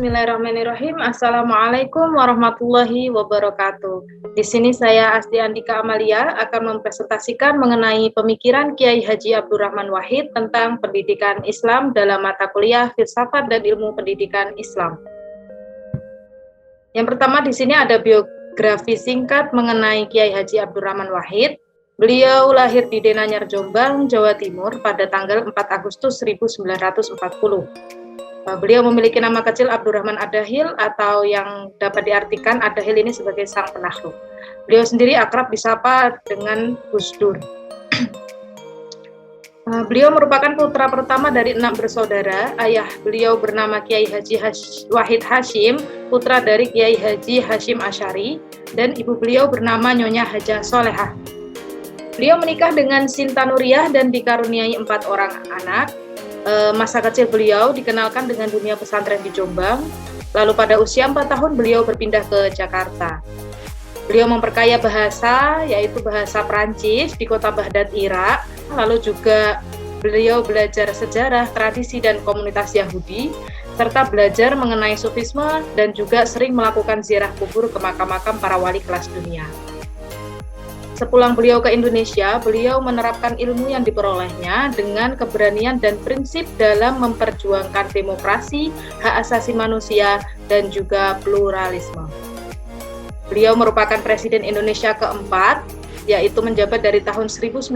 Bismillahirrahmanirrahim. Assalamualaikum warahmatullahi wabarakatuh. Di sini saya Asti Andika Amalia akan mempresentasikan mengenai pemikiran Kiai Haji Abdurrahman Wahid tentang pendidikan Islam dalam mata kuliah Filsafat dan Ilmu Pendidikan Islam. Yang pertama di sini ada biografi singkat mengenai Kiai Haji Abdurrahman Wahid. Beliau lahir di Denanyar, Jombang, Jawa Timur pada tanggal 4 Agustus 1940. Beliau memiliki nama kecil Abdurrahman Adahil atau yang dapat diartikan Adahil ini sebagai sang penakluk. Beliau sendiri akrab disapa dengan Gus Dur. Beliau merupakan putra pertama dari 6 bersaudara. Ayah beliau bernama Kiai Haji Wahid Hashim, putra dari Kiai Haji Hashim Asy'ari, dan ibu beliau bernama Nyonya Hajah Solehah. Beliau menikah dengan Sinta Nuriyah dan dikaruniai 4 orang anak. Masa kecil beliau dikenalkan dengan dunia pesantren di Jombang. Lalu pada usia 4 tahun beliau berpindah ke Jakarta. Beliau memperkaya bahasa, yaitu bahasa Prancis di kota Baghdad, Irak. Lalu juga beliau belajar sejarah, tradisi, dan komunitas Yahudi, serta belajar mengenai sufisme dan juga sering melakukan ziarah kubur ke makam-makam para wali kelas dunia. Sepulang beliau ke Indonesia, beliau menerapkan ilmu yang diperolehnya dengan keberanian dan prinsip dalam memperjuangkan demokrasi, hak asasi manusia, dan juga pluralisme. Beliau merupakan Presiden Indonesia keempat, yaitu menjabat dari tahun 1999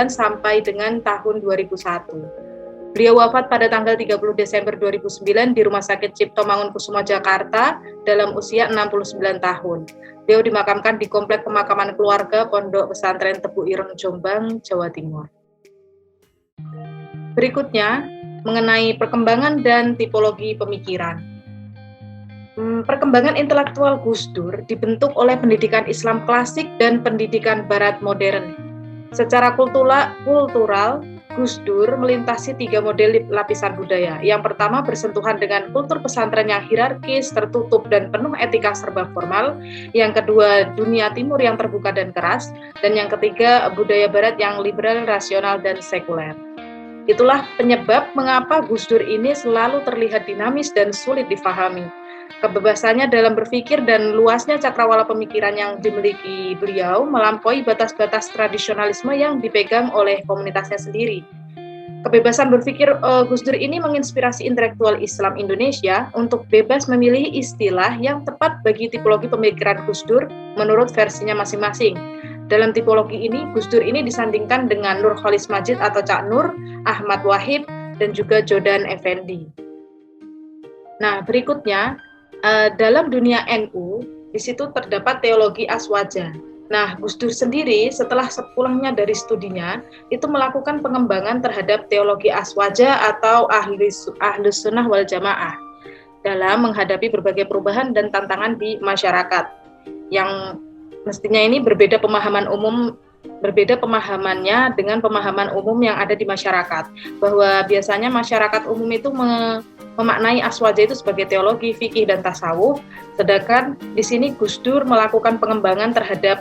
sampai dengan tahun 2001. Beliau wafat pada tanggal 30 Desember 2009 di Rumah Sakit Cipto Mangunkusumo, Jakarta, dalam usia 69 tahun. Beliau dimakamkan di Komplek Pemakaman Keluarga Pondok Pesantren Tebu Ireng, Jombang, Jawa Timur. Berikutnya, mengenai perkembangan dan tipologi pemikiran. Perkembangan intelektual Gus Dur dibentuk oleh pendidikan Islam klasik dan pendidikan Barat modern. Secara kultural, Gus Dur melintasi 3 model lapisan budaya. Yang pertama bersentuhan dengan kultur pesantren yang hierarkis, tertutup, dan penuh etika serba formal. Yang kedua, dunia timur yang terbuka dan keras. Dan yang ketiga, budaya barat yang liberal, rasional, dan sekuler. Itulah penyebab mengapa Gus Dur ini selalu terlihat dinamis dan sulit difahami. Kebebasannya dalam berpikir dan luasnya cakrawala pemikiran yang dimiliki beliau melampaui batas-batas tradisionalisme yang dipegang oleh komunitasnya sendiri. Kebebasan berpikir Gus Dur ini menginspirasi intelektual Islam Indonesia untuk bebas memilih istilah yang tepat bagi tipologi pemikiran Gus Dur menurut versinya masing-masing. Dalam tipologi ini, Gus Dur ini disandingkan dengan Nurcholish Madjid atau Cak Nur, Ahmad Wahid, dan juga Jodan Effendi. Nah, berikutnya, dalam dunia NU, di situ terdapat teologi aswaja. Nah, Gus Dur sendiri setelah sepulangnya dari studinya, itu melakukan pengembangan terhadap teologi aswaja atau Ahlus Sunnah wal Jamaah dalam menghadapi berbagai perubahan dan tantangan di masyarakat. Yang mestinya ini berbeda pemahamannya dengan pemahaman umum yang ada di masyarakat. Bahwa biasanya masyarakat umum itu memaknai aswaja itu sebagai teologi, fikih, dan tasawuf, sedangkan di sini Gus Dur melakukan pengembangan terhadap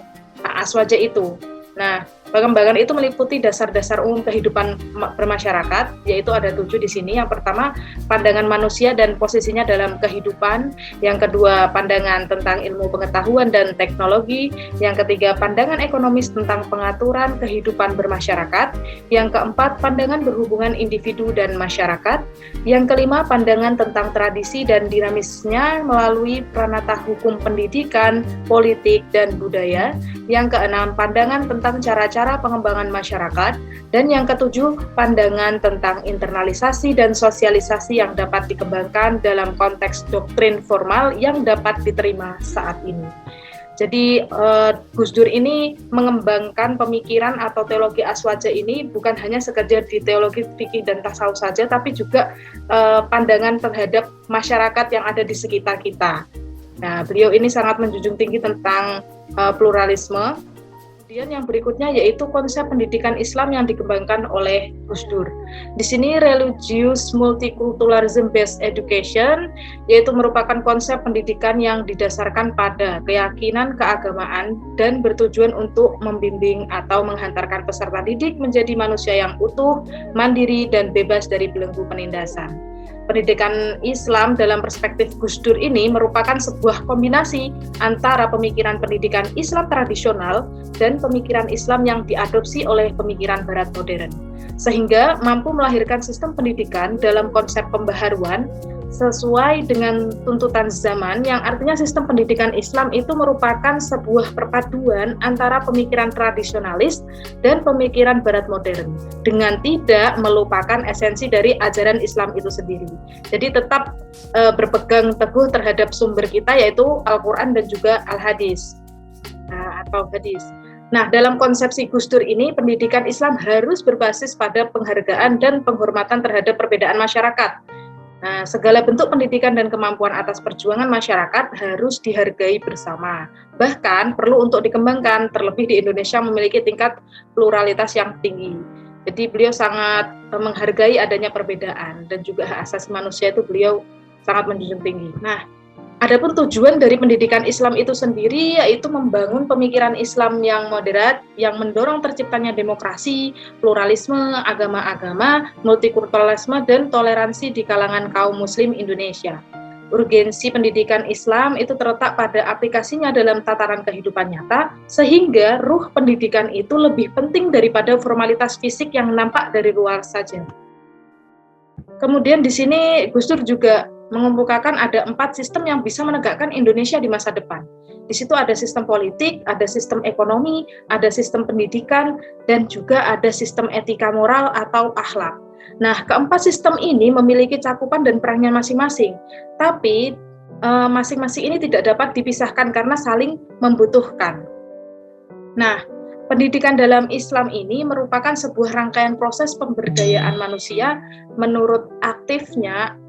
aswaja itu. Nah, pengembangan itu meliputi dasar-dasar umum kehidupan bermasyarakat, yaitu ada 7 di sini. Yang pertama, pandangan manusia dan posisinya dalam kehidupan. Yang kedua, pandangan tentang ilmu pengetahuan dan teknologi. Yang ketiga, pandangan ekonomis tentang pengaturan kehidupan bermasyarakat. Yang keempat, pandangan berhubungan individu dan masyarakat. Yang kelima, pandangan tentang tradisi dan dinamisnya melalui pranata hukum pendidikan, politik, dan budaya. Yang keenam, pandangan tentang cara-cara pengembangan masyarakat. Dan yang ketujuh, pandangan tentang internalisasi dan sosialisasi yang dapat dikembangkan dalam konteks doktrin formal yang dapat diterima saat ini. Jadi Gus Dur ini mengembangkan pemikiran atau teologi aswaja ini bukan hanya sekedar di teologi fikih dan tasawuf saja, tapi juga pandangan terhadap masyarakat yang ada di sekitar kita. Nah, beliau ini sangat menjunjung tinggi tentang pluralisme. Kemudian yang berikutnya yaitu konsep pendidikan Islam yang dikembangkan oleh Gus Dur. Di sini religious multiculturalism based education, yaitu merupakan konsep pendidikan yang didasarkan pada keyakinan keagamaan dan bertujuan untuk membimbing atau menghantarkan peserta didik menjadi manusia yang utuh, mandiri, dan bebas dari belenggu penindasan. Pendidikan Islam dalam perspektif Gus Dur ini merupakan sebuah kombinasi antara pemikiran pendidikan Islam tradisional dan pemikiran Islam yang diadopsi oleh pemikiran Barat modern, sehingga mampu melahirkan sistem pendidikan dalam konsep pembaharuan sesuai dengan tuntutan zaman, yang artinya sistem pendidikan Islam itu merupakan sebuah perpaduan antara pemikiran tradisionalis dan pemikiran Barat modern, dengan tidak melupakan esensi dari ajaran Islam itu sendiri. Jadi tetap berpegang teguh terhadap sumber kita, yaitu Al-Quran dan juga Al-Hadis atau hadis. Nah, dalam konsepsi Gus Dur ini, pendidikan Islam harus berbasis pada penghargaan dan penghormatan terhadap perbedaan masyarakat. Nah, segala bentuk pendidikan dan kemampuan atas perjuangan masyarakat harus dihargai bersama. Bahkan perlu untuk dikembangkan, terlebih di Indonesia memiliki tingkat pluralitas yang tinggi. Jadi beliau sangat menghargai adanya perbedaan, dan juga hak asasi manusia itu beliau sangat menjunjung tinggi. Nah, adapun tujuan dari pendidikan Islam itu sendiri yaitu membangun pemikiran Islam yang moderat, yang mendorong terciptanya demokrasi, pluralisme, agama-agama, multikulturalisme, dan toleransi di kalangan kaum muslim Indonesia. Urgensi pendidikan Islam itu terletak pada aplikasinya dalam tataran kehidupan nyata, sehingga ruh pendidikan itu lebih penting daripada formalitas fisik yang nampak dari luar saja. Kemudian di sini Gus Dur juga mengemukakan ada 4 sistem yang bisa menegakkan Indonesia di masa depan. Di situ ada sistem politik, ada sistem ekonomi, ada sistem pendidikan, dan juga ada sistem etika moral atau akhlak. Nah, keempat sistem ini memiliki cakupan dan perannya masing-masing, tapi masing-masing ini tidak dapat dipisahkan karena saling membutuhkan. Nah, pendidikan dalam Islam ini merupakan sebuah rangkaian proses pemberdayaan manusia menurut aktifnya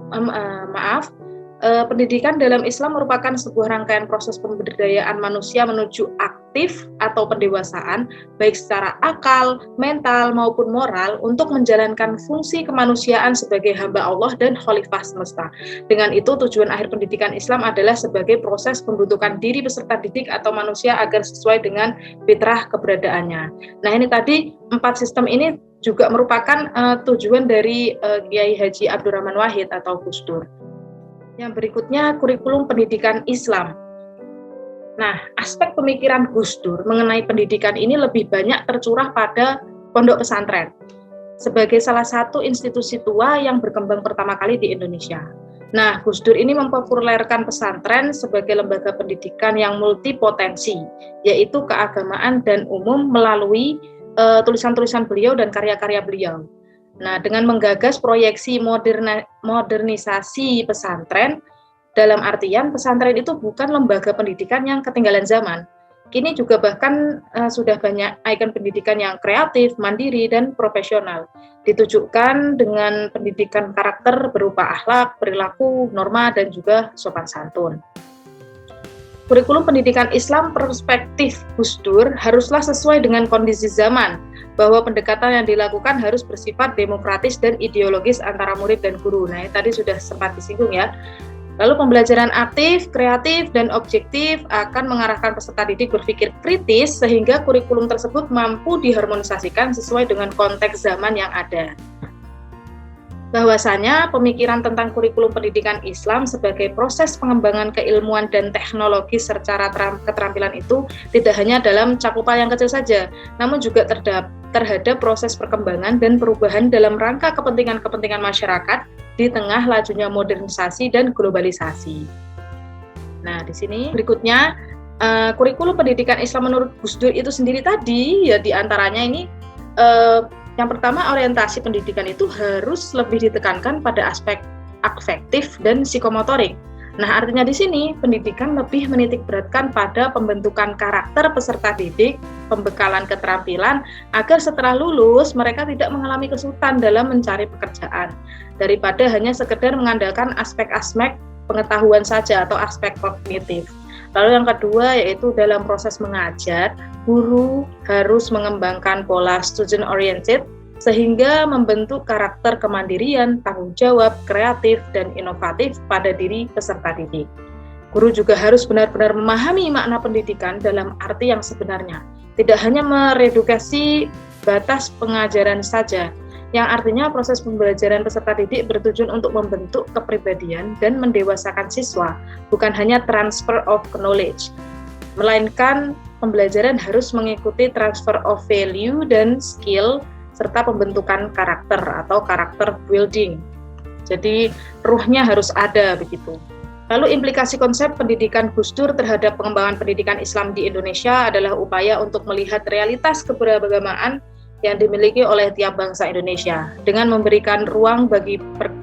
pendidikan dalam Islam merupakan sebuah rangkaian proses pemberdayaan manusia menuju aktif atau pendewasaan, baik secara akal, mental, maupun moral, untuk menjalankan fungsi kemanusiaan sebagai hamba Allah dan khalifah semesta. Dengan itu, tujuan akhir pendidikan Islam adalah sebagai proses pembentukan diri peserta didik atau manusia agar sesuai dengan fitrah keberadaannya. Nah, ini tadi 4 sistem ini juga merupakan tujuan dari Kiai Haji Abdurrahman Wahid atau Gus Dur. Yang berikutnya, kurikulum pendidikan Islam. Nah, aspek pemikiran Gus Dur mengenai pendidikan ini lebih banyak tercurah pada pondok pesantren sebagai salah satu institusi tua yang berkembang pertama kali di Indonesia. Nah, Gus Dur ini mempopulerkan pesantren sebagai lembaga pendidikan yang multipotensi, yaitu keagamaan dan umum melalui tulisan-tulisan beliau dan karya-karya beliau. Nah, dengan menggagas proyeksi modernisasi pesantren, dalam artian pesantren itu bukan lembaga pendidikan yang ketinggalan zaman. Kini juga bahkan sudah banyak ikon pendidikan yang kreatif, mandiri, dan profesional. Ditujukan dengan pendidikan karakter berupa akhlak, perilaku, norma, dan juga sopan santun. Kurikulum pendidikan Islam perspektif Gus Dur haruslah sesuai dengan kondisi zaman, bahwa pendekatan yang dilakukan harus bersifat demokratis dan ideologis antara murid dan guru. Nah, tadi sudah sempat disinggung ya. Lalu pembelajaran aktif, kreatif, dan objektif akan mengarahkan peserta didik berpikir kritis sehingga kurikulum tersebut mampu diharmonisasikan sesuai dengan konteks zaman yang ada. Bahwasanya pemikiran tentang kurikulum pendidikan Islam sebagai proses pengembangan keilmuan dan teknologi secara keterampilan itu tidak hanya dalam cakupan yang kecil saja, namun juga terhadap proses perkembangan dan perubahan dalam rangka kepentingan-kepentingan masyarakat di tengah lajunya modernisasi dan globalisasi. Nah, di sini berikutnya kurikulum pendidikan Islam menurut Gus Dur itu sendiri tadi ya diantaranya ini yang pertama, orientasi pendidikan itu harus lebih ditekankan pada aspek afektif dan psikomotorik. Nah, artinya di sini pendidikan lebih menitik beratkan pada pembentukan karakter peserta didik, pembekalan keterampilan agar setelah lulus mereka tidak mengalami kesulitan dalam mencari pekerjaan daripada hanya sekedar mengandalkan aspek-aspek pengetahuan saja atau aspek kognitif. Lalu yang kedua yaitu dalam proses mengajar, guru harus mengembangkan pola student oriented sehingga membentuk karakter kemandirian, tanggung jawab, kreatif, dan inovatif pada diri peserta didik. Guru juga harus benar-benar memahami makna pendidikan dalam arti yang sebenarnya, tidak hanya meredukasi batas pengajaran saja, yang artinya proses pembelajaran peserta didik bertujuan untuk membentuk kepribadian dan mendewasakan siswa, bukan hanya transfer of knowledge, melainkan pembelajaran harus mengikuti transfer of value dan skill, serta pembentukan karakter atau karakter building. Jadi ruhnya harus ada begitu. Lalu implikasi konsep pendidikan Gus Dur terhadap pengembangan pendidikan Islam di Indonesia adalah upaya untuk melihat realitas keberagamaan yang dimiliki oleh tiap bangsa Indonesia dengan memberikan ruang bagi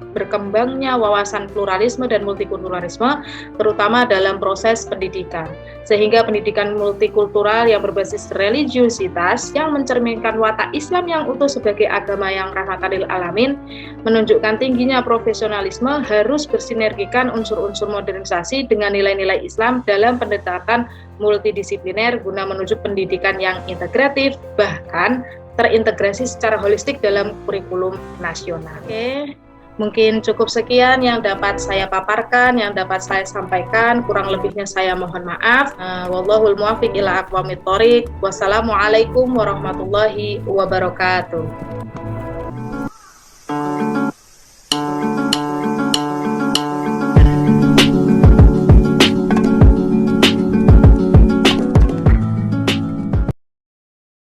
berkembangnya wawasan pluralisme dan multikulturalisme, terutama dalam proses pendidikan. Sehingga pendidikan multikultural yang berbasis religiusitas yang mencerminkan watak Islam yang utuh sebagai agama yang rahmatan lil alamin, menunjukkan tingginya profesionalisme, harus bersinergikan unsur-unsur modernisasi dengan nilai-nilai Islam dalam pendekatan multidisipliner guna menuju pendidikan yang integratif, bahkan terintegrasi secara holistik dalam kurikulum nasional. Oke, mungkin cukup sekian yang dapat saya paparkan, yang dapat saya sampaikan. Kurang lebihnya saya mohon maaf. Wallahul muwaffiq ila aqwamit thoriq. Wassalamualaikum warahmatullahi wabarakatuh.